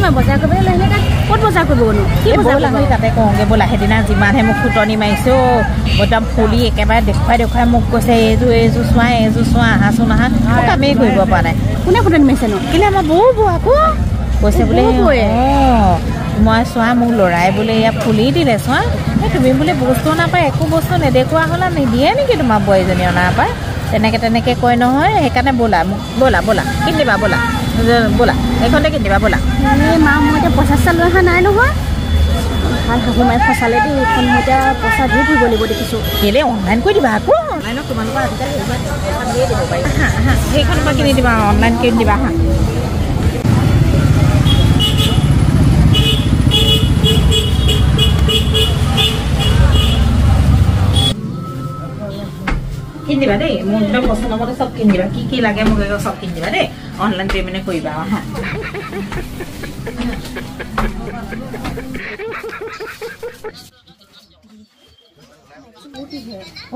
মই বজাৰ কৰিবলৈ লৈ আহিলে ক'ত বজাৰ কৰিবনো কি বজাৰ আমি তাতে কওঁগে ব'লা সেইদিনা যিমানহে মোক ফুটনি মাৰিছে একদম ফুলি একেবাৰে দেখুৱাই মোক কৈছে এইযোৰ চোৱা আহাচোন আহা মই কামেই কৰিব পৰা নাই কোনে ফুটনি মাৰিছেনো কেলে আমাৰ বৌ আকৌ কৈছে বোলে মই চোৱা মোক ল'ৰাই বোলে ইয়াত ফুলি দিলে চোৱা তুমি বোলে বস্তু নাপায় একো বস্তু নেদেখুওৱা হ'লা নিদিয়ে নেকি তোমাৰ বোৱাৰীজনী অনাৰ পৰা তেনেকৈ কয় নহয় সেইকাৰণে ব'লা কিনিবা ব'লা এইখনতে কিনিবা ব'লা এই মা মই এতিয়া পইচা চইচা লৈ অহা নাই নহয় ভাল শাহু মায়ে ফচালে দেই এইখন মই এতিয়া পইচা দি ফুৰিব লাগিব দেখিছোঁ কেলৈ অনলাইন কৰি দিবা আকৌ অনলাইনত তোমালোকৰ আজিকালি দিয়ে দিব পাৰি সেইখনৰ পৰা কিনি দিবা অনলাইন কিনি দিবা হা কিনি দিবা দেই মোক একদম পচন্দ মতে চব কিনি দিবা কি লাগে মোক চব কিনি দিবা দেই অনলাইন পেমেণ্ট কৰিবা হা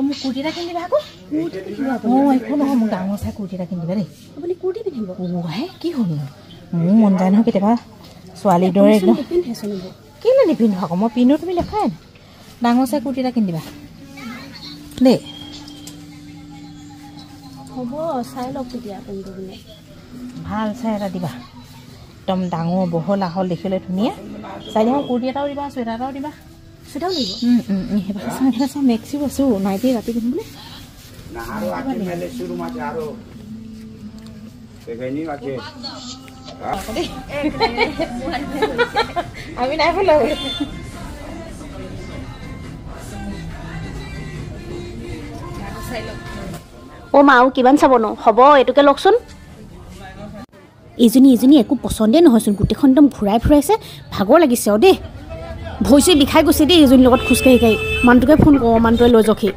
মোক কুৰ্তি এটা কিনি দিবা আকৌ একো নহয় মোক ডাঙৰ চাই কুৰ্তি এটা কিনি দিবা দেই আপুনি কুৰ্তি পিন্ধিব হে কি হ'ল মোৰ মন যায় নহয় কেতিয়াবা ছোৱালীৰ দৰে একদম কেলৈ নিপিন্ধো আকৌ মই পিন্ধো তুমি দেখাই ডাঙৰ চাই কুৰ্তি এটা কিনি দিবা দেই হ'ব চাই লওক তেতিয়া কোনটো কিনে ভাল চাই এটা দিবা একদম ডাঙৰ বহল আহল দেখিলে ধুনীয়া চাই দিবা কুৰ্তি এটাও দিবা চুৱেটাৰ এটাও দিবা চুৱেটাৰো লাগিব সেইবাৰ চাওঁ মেক্সি আছোঁ নাইটি ৰাতি পিন্ধিবলৈ আমি নাই বোলা মা আৰু কিমান চাবনো হ'ব এইটোকে লওকচোন এইজনী একো পচন্দে নহয়চোন গোটেইখন একদম ঘূৰাই ফুৰাইছে ভাগৰ লাগিছে দেই ভৰি বিষাই গৈছে দেই এইজনীৰ লগত খোজকাঢ়ি মানুহটোকে ফোন কৰোঁ মানুহটোৱে লৈ যাওকহি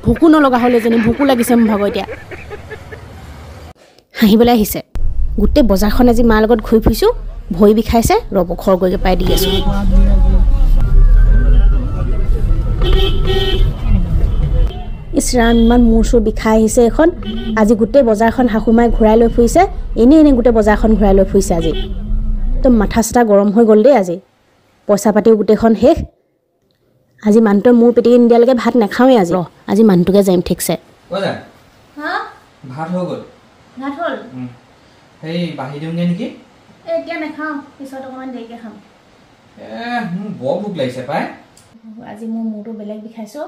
ভোকো নলগা হ'ল এজনী ভোকো লাগিছে মোৰ ভাগৰ এতিয়া হাঁহিবলৈ আহিছে গোটেই বজাৰখন আজি মাৰ লগত ঘূৰি ফুৰিছোঁ ভৰি বিষাইছে ৰ'ব খৰ গৈকে পাই দি আছোঁ ইছৰাম ইমান মূৰ চুৰ বিষাই আহিছে এখন আজি গোটেই বজাৰখন শাহুমাই ঘূৰাই লৈ ফুৰিছে এনেই গোটেই বজাৰখন ঘূৰাই লৈ ফুৰিছে আজি একদম মাথা চাথা গৰম হৈ গ'ল দেই আজি পইচা পাতিও গোটেইখন শেষ আজি মানুহটোৱে মোৰ পিটিকি নিদিয়ালৈকে ভাত নাখাওঁৱেই আজি মানুহটোকে যাম ঠিকছে ভাত হৈ গ'ল সেই বাঢ়ি দিওঁগে নেকি এতিয়া নাখাওঁ পিছত অকণমান দেৰিকৈ খাম মোৰ বৰ ভোক লাগিছে পাই আজি মোৰ মূৰটো বেলেগ বিষাইছোঁ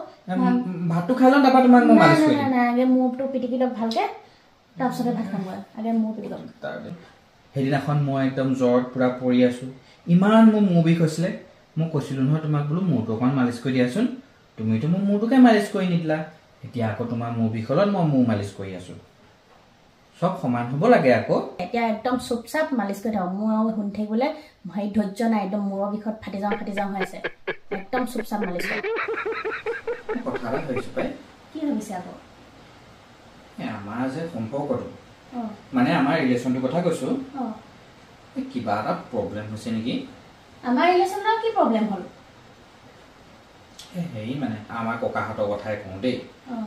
ভাতটো খাই লওঁ তাৰপৰা তোমাক মই মালিচ কৰি দিম আগে মূৰটো পিটিকি লওক ভালকৈ তাৰপিছতে ভাত খাম আগে মূৰ পিটিকি লওক সেইদিনাখন মই একদম জ্বৰত পূৰা পৰি আছোঁ ইমান মোৰ মূৰ বিষ হৈছিলে মই কৈছিলোঁ নহয় তোমাক বোলো মূৰটো অকণমান মালিচ কৰি দিয়াচোন তুমিতো মোৰ মূৰটোকে মালিচ কৰি নিদিলা এতিয়া আকৌ তোমাৰ মূৰ বিষ হ'লত মই মূৰ মালিচ কৰি আছোঁ সব সমান হ'ব লাগে আকৌ এতিয়া একদম চুপচাপ মালিচ কৰি থাকক মোৰ আৰু শুনি থাকিবলৈ হেৰি ধৈৰ্য নাই একদম মূৰৰ বিষত ফাটি যাওঁ হৈ আছে একদম চুপচাপ মালিচ কৰক কথা এটা ভাবিছোঁ পাই কি ভাবিছে আকৌ আমাৰ যে সম্পৰ্কটো মানে আমাৰ ৰিলেশ্যনটোৰ কথা কৈছোঁ কিবা এটা প্ৰব্লেম হৈছে নেকি আমাৰ ৰিলেশ্যনৰ কি প্ৰব্লেম হ'ল হেৰি মানে আমাৰ ককাহঁতৰ কথাই কওঁ দেই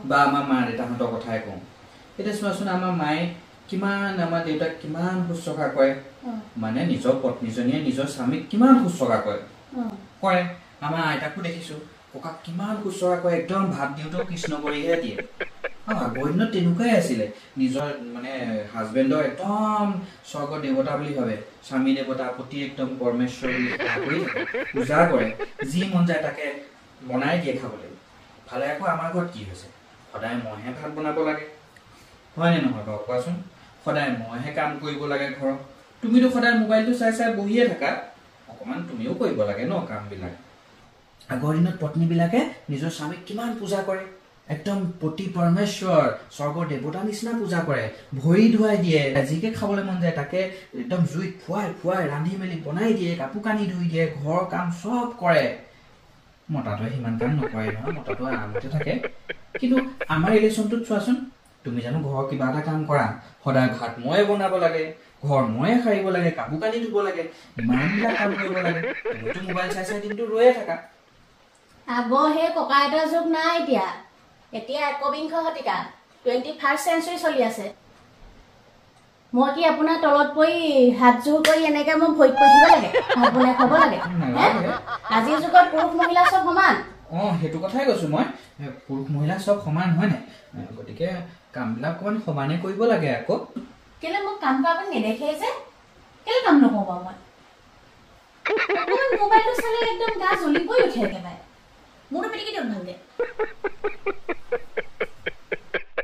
বা আমাৰ মা দেউতাহঁতৰ কথাই কওঁ এতিয়া চোৱাচোন আমাৰ মায়ে কিমান আমাৰ দেউতাক কিমান শুশ্ৰূষা কৰে মানে নিজৰ পত্নীজনীয়ে নিজৰ স্বামীক কিমান শুশ্ৰূষা কৰে আমাৰ আইতাকো দেখিছোঁ ককাক কিমান শুশ্ৰূষা কৰে একদম ভাত দিওঁতেও কৃষ্ণ কৰিহে দিয়ে আগৰ দিনত তেনেকুৱাই আছিলে নিজৰ মানে হাজবেণ্ডৰ একদম স্বৰ্গৰ দেৱতা বুলি ভাবে স্বামী দেৱতা পতি একদম পৰমেশ্বৰ বুলি পূজা কৰে যি মন যায় তাকে বনাই দিয়ে খাবলৈ ভালে আকৌ আমাৰ ঘৰত কি হৈছে সদায় মইহে ভাত বনাব লাগে হয়নে নহয় বাৰু কোৱাচোন সদায় মইহে কাম কৰিব লাগে ঘৰত তুমিতো সদায় মোবাইলটো চাই বহিয়ে থাকা অকণমান তুমিও কৰিব লাগে ন কামবিলাক আগৰ দিনত পত্নীবিলাকে নিজৰ স্বামীক কিমান পূজা কৰে একদম পতি পৰমেশ্বৰ স্বৰ্গৰ দেৱতাৰ নিচিনা পূজা কৰে ভৰি ধুৱাই দিয়ে যিকে খাবলৈ মন যায় তাকে একদম জুইত ফুৱাই ৰান্ধি মেলি বনাই দিয়ে কাপোৰ কানি ধুই দিয়ে ঘৰৰ কাম চব কৰে মতাটোৱে সিমান কাম নকৰে নহয় মতাটোৱে আৰামতে থাকে কিন্তু আমাৰ ৰিলেশ্যনটোত চোৱাচোন তুমি জানো ঘৰৰ কিবা এটা কাম কৰা সদায় ভাত ময়ে বনাব লাগে ঘৰ ময়ে সাৰিব লাগে কাপোৰ কানি ধুব লাগে ইমানবিলাক কাম কৰিব লাগে তুমিতো মোবাইল চাই দিনটো ৰৈয়ে থাকা আগৰ সেই ককা আইতাৰ যুগ নাই এতিয়া 21শ শতিকা 21st চেঞ্চুৰী চলি আছে মই কি আপোনাৰ তলত পৰি হাত জোৰ কৰি এনেকে মই ভৰিত পৰি দিব লাগে ভাত বনাই খাব লাগে আজিৰ যুগত পুৰুষ মহিলা চব সমান সেইটো কথাই কৈছো মই পুৰুষ মহিলা চব সমান হয় নাই গতিকে কামবিলাক অকমান সমানে কৰিব লাগে আকৌ কেলে মোক কাম কৰাব নেদেখে যে কেলে কাম নকৰো বাৰু মই মোবাইলটো চালে একদম গা জ্বলি পৰি উঠে একেবাৰে